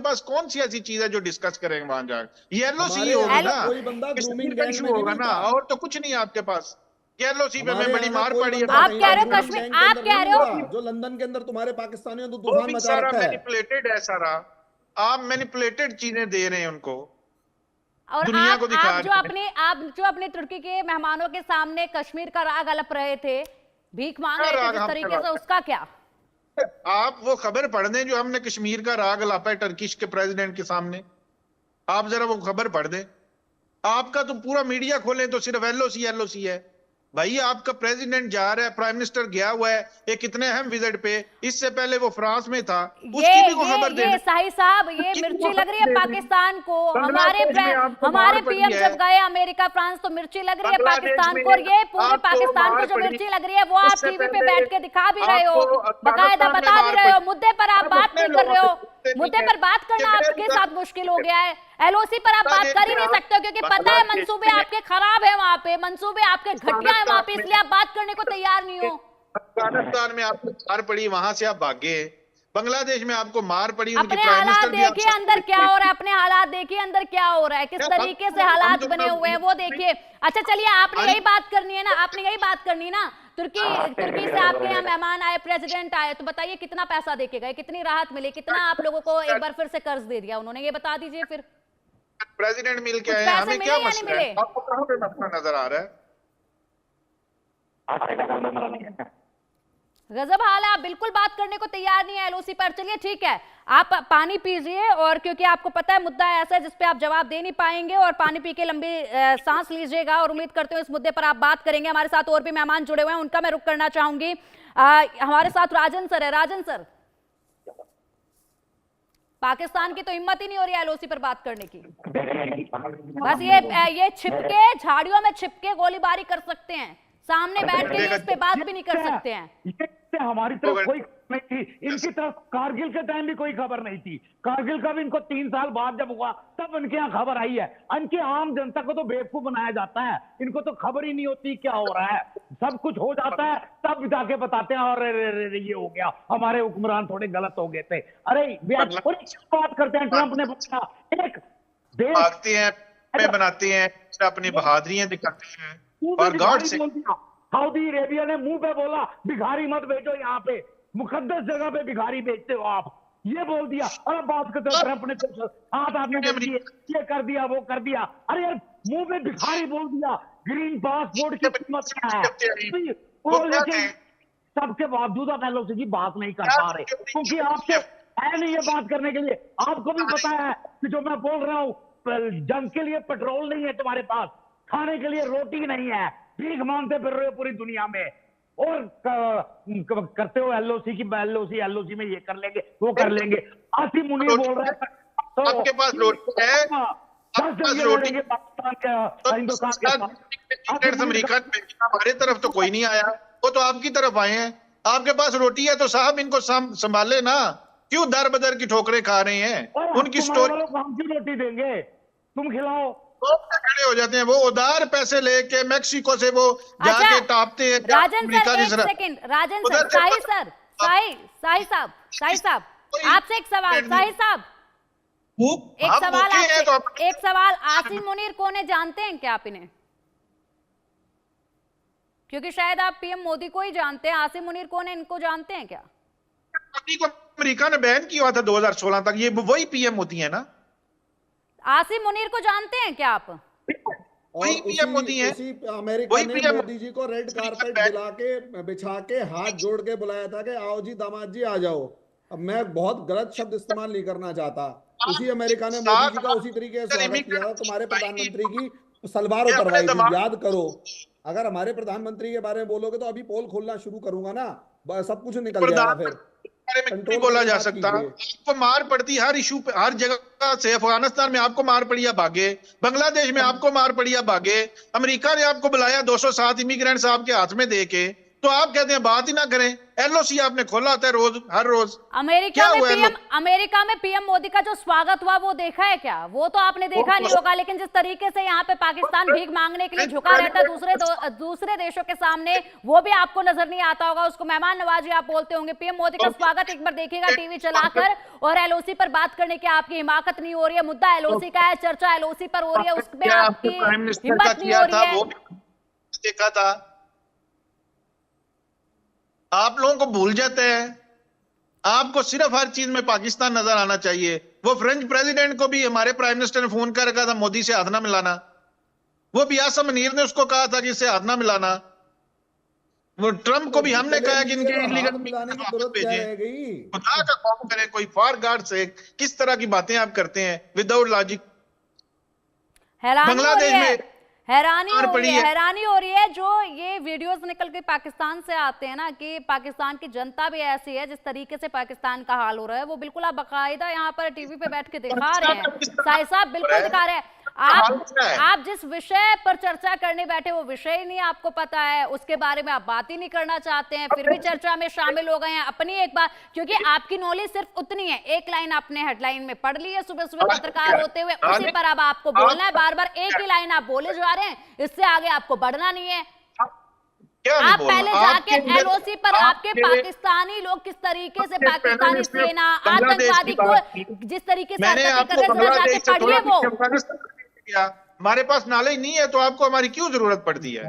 पास कौन सी ऐसी चीज है जो डिस्कस करेंगे वहां जाकर? ये एलओसी होगी हमारे ना, यहाँ कोई बंदा ग्रूमिंग गैंग इशू में नहीं होगा ना, मिलता। और तो कुछ नहीं है आपके पास। ये एलओसी पे हमारे मैं बड़ी यहाँ मार कोई पड़ी है, बंदा आप कहीं कह का रहे हो ग्रूमिंग कश्मीर, गैंग के आप अंदर कह नहीं रहे हो मिलता, जो लंदन के अंदर तुम्हारे पाकिस्तानियों तो वो तूफान भी मचा सारा रखा है। मैनिपुलेटेड है सारा। आप मैनिपुलेटेड चीजें दे रहे हैं उनको, और दुनिया को दिखा रहे हैं। आप जो अपने तुर्की के मेहमानों के सामने कश्मीर का राग अलप रहे थे, भीख मांग क्या रहे थे राग जिस हम तरीके से, चलाते उसका क्या? हैं? आप वो खबर पढ़ दें जो हमने कश्मीर का राग लापा है टर्किश के प्रेसिडेंट के सामने, आप जरा वो खबर पढ़ दें। आपका तो पूरा मीडिया खोलें तो सिर्फ एलओसी एलओसी है। भाई आपका प्रेसिडेंट जा रहा है, प्राइम मिनिस्टर गया हुआ है एक इतने अहम विजिट पे, इससे पहले वो फ्रांस में था, उसकी भी को खबर दे ये साहिब साहब, ये उसकी भी मिर्ची को लग रही है खबर दे दें। पाकिस्तान को। बांग्लादेश में आपको हमारे मार पड़ी पीएम है, जब गए अमेरिका फ्रांस तो मिर्ची लग रही है बांग्लादेश पाकिस्तान में को, और ये पूरे आपको पाकिस्तान को मार जो पड़ी। मिर्ची लग रही है वो आप उससे टीवी पे पहले बैठ के दिखा भी रहे हो, आपको बाकायदा अफगानिस्तान में बता भी मार रहे हो, पड़ी। मुद्दे पर आप अब बात अपने नहीं कर रहे लोगों हो। से पूछते मुद्दे नहीं पर है बात कि करना मेरे आपके अंदर साथ मुश्किल हो गया है। एलओसी पर आप बात बांग्लादेश कर ही में नहीं आप सकते हो, क्योंकि पता है बांग्लादेश मंसूबे में आपके खराब है, वहां पे मंसूबे आपके घटिया है वहां पे, अफगानिस्तान इसलिए आप बात करने को तैयार नहीं हो। अफगानिस्तान में आपको मार पड़ी, वहां से आप भागे। बांग्लादेश में आपको मार पड़ी, उनकी अपने प्राइम हालात मिनिस्टर भी देखिए अंदर क्या हो रहा है, अपने हालात देखिए अंदर क्या हो रहा है, किस तरीके से हालात बने हुए हैं वो देखिए। अच्छा चलिए, आपने यही बात करनी है ना, आपने यही बात करनी ना। तुर्की से आपके यहाँ मेहमान आए, प्रेसिडेंट आए, तो बताइए कितना पैसा देके गए, कितनी राहत मिली, कितना आप लोगों को एक बार फिर से कर्ज दे दिया उन्होंने, ये बता दीजिए। फिर प्रेसिडेंट मिल के कुछ आए, पैसे हमें मिले क्या या नहीं मसला है? मिले? आपको कहाँ पे मसला नजर आ रहा है? गजब हाल है, आप बिल्कुल बात करने को तैयार नहीं है एलओसी पर। चलिए ठीक है, आप पानी पीजिए, और क्योंकि आपको पता है मुद्दा ऐसा है जिसपे आप जवाब दे नहीं पाएंगे, और पानी पी के लंबी सांस लीजिएगा, और उम्मीद करते हो इस मुद्दे पर आप बात करेंगे। हमारे साथ और भी मेहमान जुड़े हुए हैं, उनका मैं रुख करना चाहूंगी। हमारे साथ राजन सर है। राजन सर, पाकिस्तान की तो हिम्मत ही नहीं हो रही है एलओसी पर बात करने की, बस ये छिपके झाड़ियों में छिपके गोलीबारी कर सकते हैं, सामने बैठ के इस पे बात भी नहीं कर सकते हैं। हमारी तरफ कोई नहीं थी, इनकी तरफ कारगिल के टाइम भी कोई खबर नहीं थी। कारगिल का भी इनको 3 साल बाद जब हुआ तब इनके यहाँ खबर आई है। इनके आम जनता को तो बेवकूफ बनाया जाता है, इनको तो खबर ही नहीं होती क्या हो रहा है। सब कुछ हो जाता है तब जाके बताते हैं और ये हो गया, हमारे हुक्मरान थोड़े गलत हो गए थे। अरे बात करते हैं, ट्रंप ने बोला एक देश भागते हैं, बनाते हैं, अपनी बहादुरियां दिखाते हैं, और गॉड से सऊदी अरेबिया ने मुंह पे बोला भिखारी मत भेजो यहाँ पे, मुकद्दस जगह पे भिखारी भेजते हो आप, ये बोल दिया। और बात करते हो ट्रंप ने तो हाथ आपने ये कर दिया वो कर दिया। अरे यार मुंह पे भिखारी बोल दिया, ग्रीन पासपोर्ट की कीमत क्या है वो, लेकिन सबके बावजूद आप एलओसी की बात नहीं कर पा रहे, क्योंकि आपसे है नहीं ये बात करने के लिए। आपको भी पता है कि जो मैं बोल रहा हूँ, जंग के लिए पेट्रोल नहीं है तुम्हारे पास, खाने के लिए रोटी नहीं है, भीख मांगते फिर रहे हो पूरी दुनिया में, और करते हो एलओसी की एलओसी में ये कर लेंगे वो कर लेंगे। आसिम मुनीर बोल रहे हैं तो आपके पास रोटी है, रोटी पाकिस्तान के हिंदुस्तान के अमेरिका, हमारे तरफ तो कोई नहीं आया, वो तो आपकी तरफ आए हैं। आपके पास रोटी है तो साहब इनको संभाले ना, क्यों दर बदर की ठोकरें खा रहे हैं? उनकी स्टोरी रोटी देंगे, तुम खिलाओ, खड़े हो जाते हैं। वो उधार पैसे लेके मैक्सिको से वो जाके टापते हैं। राजन सर एक सेकंड, राजन सर, साई साहब आपसे एक सवाल, साई साहब एक सवाल, आसिम मुनीर कौन है जानते हैं क्या आप इन्हें? क्योंकि शायद आप पीएम मोदी को ही जानते हैं, आसिम मुनीर कौन है इनको जानते हैं क्या? मोदी को अमेरिका ने बैन किया था 2016 तक, ये वही पीएम होती है ना? आसिम मुनीर को जानते हैं क्या आप? वही पीएम मोदी है। अमेरिका ने मोदी जी को रेड कारपेट बिछा के हाथ जोड़ के बुलाया था कि आओ जी दामाद जी आ जाओ। अब मैं बहुत गलत शब्द इस्तेमाल नहीं करना चाहता, उसी अमेरिका ने मोदी जी का उसी तरीके से स्वागत किया था। तुम्हारे प्रधानमंत्री की सलवार उतरवाई थी, याद करो। अगर हमारे प्रधानमंत्री के बारे में बोलोगे तो अभी पोल खोलना शुरू करूंगा ना, सब कुछ निकल जाएगा फिर। नहीं बोला जा सकता, आपको मार पड़ती हर इशू पे, हर जगह से। अफगानिस्तान में आपको मार पड़ी या भागे, बांग्लादेश में आपको मार पड़ी या भागे, अमेरिका ने आपको बुलाया 207 इमिग्रेंट्स आपके हाथ में दे के, तो आप कहते हैं बात ही ना करें। एलओसी आपने खोला होता है रोज, हर रोज। क्या हुआ अमेरिका में पीएम मोदी का जो स्वागत हुआ वो देखा है क्या? वो तो आपने देखा नहीं होगा, लेकिन जिस तरीके से यहाँ पे पाकिस्तान भीख मांगने के लिए झुका रहता है दूसरे देशों के सामने, वो भी आपको नजर नहीं आता होगा। उसको मेहमान नवाजी आप बोलते होंगे। पीएम मोदी का स्वागत एक बार देखिएगा टीवी चलाकर, और एलओसी पर बात करने की आपकी हिमाकत नहीं हो रही है। मुद्दा एलओसी का है, चर्चा एलओसी पर हो रही है, उसमें आपकी हिम्मत नहीं हो रही है। देखा था, आप लोगों को भूल जाते हैं। आपको सिर्फ हर चीज में पाकिस्तान नजर आना चाहिए। वो फ्रेंच प्रेसिडेंट को भी हमारे प्राइम मिनिस्टर ने फोन कर रखा था मोदी से हाथ ना मिलाना। वो भी आसम मुनीर ने उसको कहा था कि इससे हाथ ना मिलाना। वो ट्रम्प को भी हमने कहा कि इनके इलीगल मिलाने की जरूरत क्या रह गई? खुदा का खौफ करे कोई, फॉर गॉड से किस तरह की बातें आप करते हैं विदाउट लॉजिक। बांग्लादेश में हैरानी हो रही है जो ये वीडियोस निकल के पाकिस्तान से आते हैं ना, कि पाकिस्तान की जनता भी ऐसी है। जिस तरीके से पाकिस्तान का हाल हो रहा है वो बिल्कुल आप बाकायदा यहाँ पर टीवी पे बैठ के दिखा रहे हैं। साई साहब बिल्कुल दिखा रहे हैं। आप जिस विषय पर चर्चा करने बैठे वो विषय ही नहीं आपको पता है, उसके बारे में आप बात ही नहीं करना चाहते हैं, फिर भी चर्चा में शामिल हो गए हैं अपनी एक बात, क्योंकि आपकी नॉलेज सिर्फ उतनी है। एक लाइन आपने हेडलाइन में पढ़ ली है सुबह सुबह पत्रकार होते हुए, उसी पर अब आपको बोलना है। बार बार एक ही लाइन आप बोले जा रहे हैं, इससे आगे आपको बढ़ना नहीं है। आप पहले जाके एलओसी पर आपके पाकिस्तानी लोग किस तरीके से पाकिस्तानी सेना आतंकवादी को जिस तरीके से जाके पढ़िए वो। हमारे पास नॉलेज नहीं है तो आपको हमारी क्यों जरूरत पड़ती है?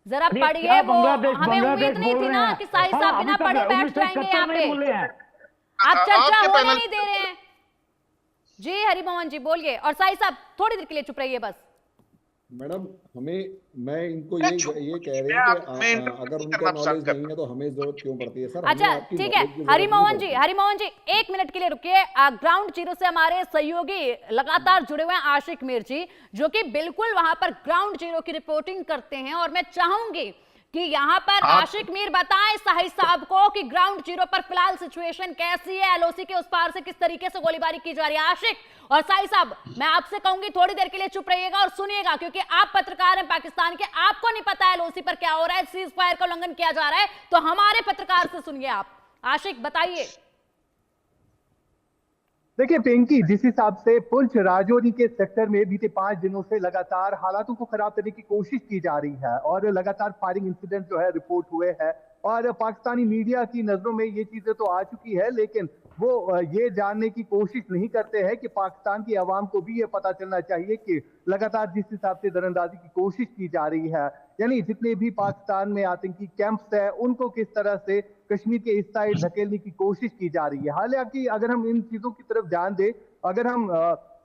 जरा पढ़िए वो। हमें उम्मीद नहीं थी ना कि साहिब साहब बिना पढ़े बैठ जाएंगे यहाँ पे। आप चर्चा होने नहीं दे रहे हैं। जी हरिमोहन जी बोलिए, और साहिब साहब थोड़ी देर के लिए चुप रहिए बस। मैडम मैं इनको ये कह रही हूँ कि अगर उनका नॉलेज नहीं है तो हमें जरूरत क्यों पड़ती है सर? अच्छा ठीक है हरिमोहन जी 1 मिनट के लिए रुकिए। ग्राउंड जीरो से हमारे सहयोगी लगातार जुड़े हुए हैं आशिक मीर जी, जो कि बिल्कुल वहां पर ग्राउंड जीरो की रिपोर्टिंग करते हैं। और मैं चाहूंगी कि यहाँ पर आशिक मीर बताएं साहिब साहब को कि ग्राउंड जीरो पर फिलहाल सिचुएशन कैसी है, एलओसी के उस पार से किस तरीके से गोलीबारी की जा रही है। आशिक और साहिब साहब मैं आपसे कहूंगी थोड़ी देर के लिए चुप रहिएगा और सुनिएगा, क्योंकि आप पत्रकार हैं पाकिस्तान के, आपको नहीं पता है एलओसी पर क्या हो रहा है, सीज फायर का उल्लंघन किया जा रहा है, तो हमारे पत्रकार से सुनिए आप। आशिक बताइए। देखिए पिंकी, जिस हिसाब से पुंछ राजौरी के सेक्टर में बीते 5 दिनों से लगातार हालातों को खराब करने की कोशिश की जा रही है और लगातार फायरिंग इंसिडेंट जो है रिपोर्ट हुए हैं, और पाकिस्तानी मीडिया की नजरों में ये चीजें तो आ चुकी है, लेकिन वो ये जानने की कोशिश नहीं करते हैं कि पाकिस्तान की आवाम को भी ये पता चलना चाहिए कि लगातार जिस हिसाब से दरअंदाजी की कोशिश की जा रही है, यानी जितने भी पाकिस्तान में आतंकी कैंप्स है उनको किस तरह से कश्मीर के इस साइड धकेलने की कोशिश की जा रही है। हालांकि अगर हम इन चीजों की तरफ ध्यान दें, अगर हम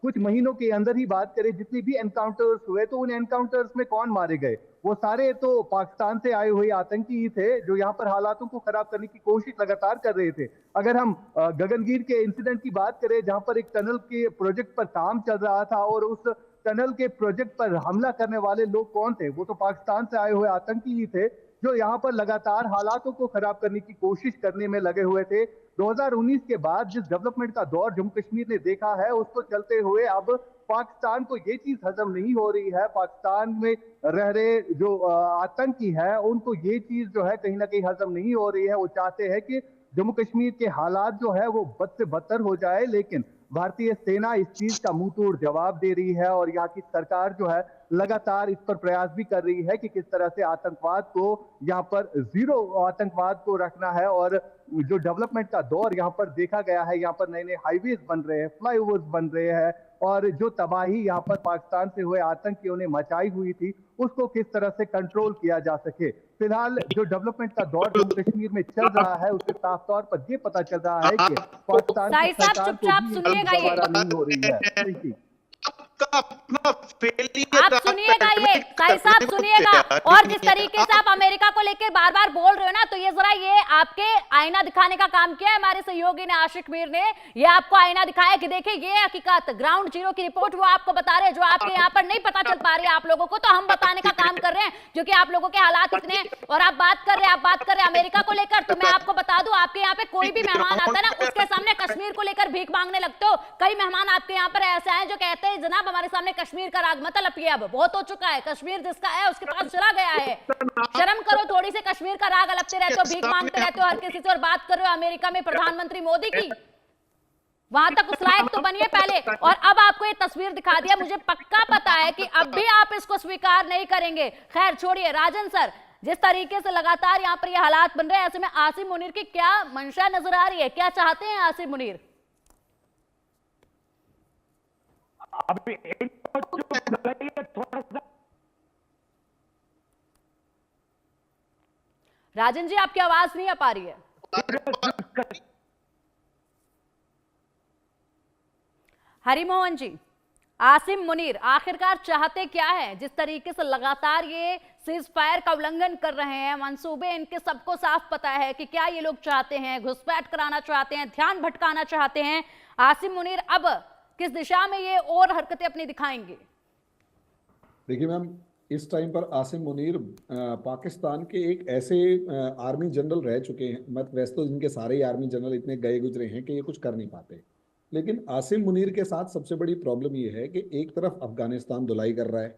कुछ महीनों के अंदर ही बात करें, जितने भी एनकाउंटर्स हुए तो उन एनकाउंटर्स में कौन मारे गए? वो सारे तो पाकिस्तान से आए हुए आतंकी ही थे जो यहाँ पर हालातों को खराब करने की कोशिश लगातार कर रहे थे। अगर हम गगनगीर के इंसिडेंट की बात करें, जहां पर एक टनल के प्रोजेक्ट पर काम चल रहा था और उस टनल के प्रोजेक्ट पर हमला करने वाले लोग कौन थे? वो तो पाकिस्तान से आए हुए आतंकी ही थे जो यहाँ पर लगातार हालातों को खराब करने की कोशिश करने में लगे हुए थे। 2019 के बाद जिस डेवलपमेंट का दौर जम्मू कश्मीर ने देखा है, उसको चलते हुए अब पाकिस्तान को ये चीज हजम नहीं हो रही है। पाकिस्तान में रह रहे जो आतंकी है उनको ये चीज जो है कहीं ना कहीं हजम नहीं हो रही है। वो चाहते हैं कि जम्मू कश्मीर के हालात जो है वो बद से बदतर हो जाए, लेकिन भारतीय सेना इस चीज का मुंह तोड़ जवाब दे रही है और यहाँ की सरकार जो है लगातार इस पर प्रयास भी कर रही है कि किस तरह से आतंकवाद को यहाँ पर जीरो आतंकवाद को रखना है। और जो डेवलपमेंट का दौर यहाँ पर देखा गया है, यहाँ पर नए नए हाईवेज बन रहे हैं, फ्लाईओवर्स बन रहे हैं, और जो तबाही यहाँ पर पाकिस्तान से हुए आतंकियों ने मचाई हुई थी उसको किस तरह से कंट्रोल किया जा सके। फिलहाल जो डेवलपमेंट का दौर जम्मू कश्मीर में चल रहा है उससे साफ तौर पर ये पता चल रहा है कि पाकिस्तान की सरकार को नहीं हो रही है। आप सुनिएगा ये साहिब साहब सुनिएगा, और जिस तरीके से आप अमेरिका को लेकर बार बार बोल रहे हो ना, तो ये जरा ये आपके आईना दिखाने का काम किया है हमारे सहयोगी ने, आशिक मीर ने। ये आपको आईना दिखाया कि देखिए ये हकीकत ग्राउंड जीरो की रिपोर्ट वो आपको बता रहे हैं, जो आपके यहाँ पर नहीं पता चल पा रही है आप लोगों को, तो हम बताने का काम कर रहे हैं, क्योंकि आप लोगों के हालात इतने। और आप बात कर रहे हैं अमेरिका को लेकर, तो मैं आपको बता दूं आपके यहाँ पे कोई भी मेहमान आता है ना, उसके सामने कश्मीर को लेकर भीख मांगने लगते हो। कई मेहमान आपके यहाँ पर ऐसे आए जो कहते हैं जनाब जनाब हमारे सामने कश्मीर का राग मत लपिए, अब बहुत हो चुका है। कश्मीर जिसका है उसके पास चला गया है। शर्म करो थोड़ी सी, कश्मीर का राग अलपते रहते हो, भीख मांगते रहते हो हर किसी से, और बात कर रहे हो अमेरिका में प्रधानमंत्री मोदी की। वहां तक उस लायक तो बनिए पहले। और अब आपको ये तस्वीर दिखा दिया, मुझे पक्का पता है कि अब भी आप इसको स्वीकार नहीं करेंगे। खैर छोड़िए। राजन सर, जिस तरीके से लगातार यहाँ पर ये हालात बन रहे हैं, ऐसे में आसिम मुनीर की क्या मंशा नजर आ रही है? क्या चाहते हैं आसिम मुनीर? अभी थोड़ा सा राजन जी आपकी आवाज नहीं आ पा रही है। हरिमोहन जी, आसिम मुनीर आखिरकार चाहते क्या है? जिस तरीके से लगातार ये सीज फायर का उल्लंघन कर रहे हैं, मंसूबे इनके सबको साफ पता है कि क्या ये लोग चाहते हैं। घुसपैठ कराना चाहते हैं, ध्यान भटकाना चाहते हैं। आसिम मुनीर अब किस दिशा में ये और हरकतें अपनी दिखाएंगे? देखिए मैम, इस टाइम पर आसिम मुनीर पाकिस्तान के एक ऐसे आर्मी जनरल रह चुके हैं, मत वैसे तो इनके सारे ही आर्मी जनरल इतने गए गुजरे हैं कि ये कुछ कर नहीं पाते, लेकिन आसिम मुनीर के साथ सबसे बड़ी प्रॉब्लम ये है कि एक तरफ अफगानिस्तान धुलाई कर रहा है,